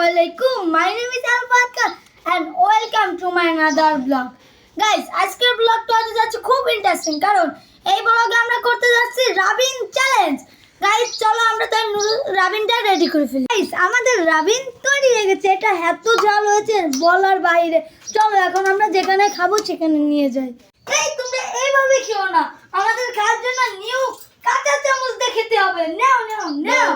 Assalamualaikum. My name is Al-Fatka and welcome to my another vlog. Guys, আজকের ব্লগটা হতে যাচ্ছে খুব ইন্টারেস্টিং কারণ এই ব্লগে আমরা করতে যাচ্ছি রাবিন চ্যালেঞ্জ। গাইস চলো আমরা তাই রাবিনটা রেডি করে ফেলি। গাইস আমাদের রাবিন তৈরি হয়ে গেছে, এটা এত ঝাল হয়েছে বলার বাইরে। চলো এখন আমরা যেখানে খাবো সেখানে নিয়ে যাই। এই তোমরা এইভাবে খেও না, আমাদের খাওয়ার জন্য নিউ কাঁচা চামচ দিয়ে খেতে হবে। নাও নাও নাও।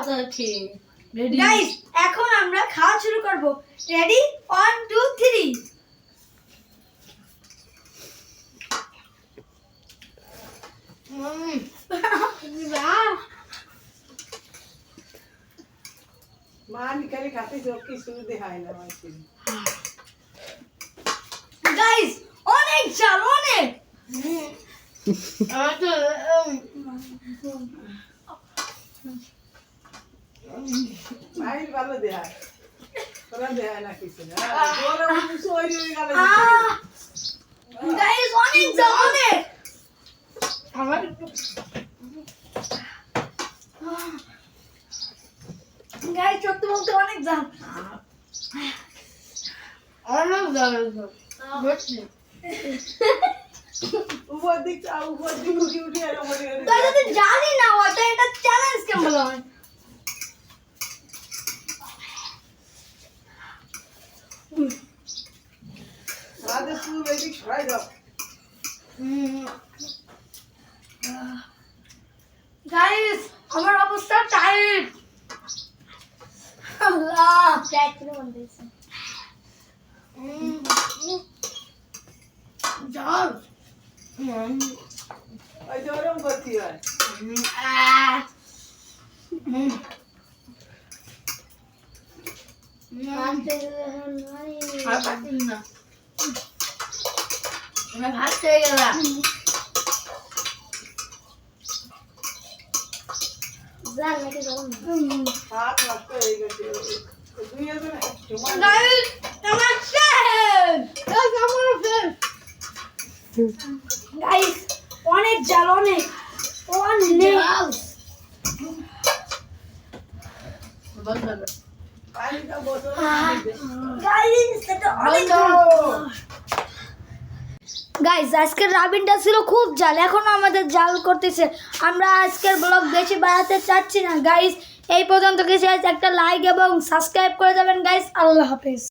রেডি গাইস এখন আমরা খাওয়া শুরু করব। রেডি 1 2 3। মান করে খাতে সব কিছু দেখাই না মাইছি। গাইস অনেক ঝাল অনেক। মাইল ভালো দেখায় তোরা দেখায় না কিছু না তোরা কিছু ওই ওই গেল গাইস অনেক ঝাল অনেক। আমার গাইস সত্যি বলতে অনেক ঝাল। অনেক ভালো বুঝছি উপর দিক উঠি উঠি আর মরে গেল তাই যদি জানি না ওটা এটা চ্যালেঞ্জ কেমন হয়। রাতে স্কুল এদিক সরাই দাও গাইস আমার অবস্থা টাইট। আল্লাহ ট্যাগ করে বলতেছে যাও ওই গরম করতে হয় আর পাতিল না আমি ভাত খেয়ে গেলাম জান নাকি জান ভাত নষ্ট হয়ে গেছে দুই এর গাইস আমার শেষ। গাইস অনেক জ্বাল অনেক অনেক। পানিটা বোতল গাইস এটা অনেক গাইস আজকের রাবিনটা ছিল খুব জাল, এখনো আমাদের জাল করতেছে। আমরা আজকের ব্লগ বেশি বাড়াতে চাচ্ছি না গাইস। এই পর্যন্ত কিছু একটা লাইক এবং সাবস্ক্রাইব করে যাবেন গাইস। আল্লাহ হাফেজ।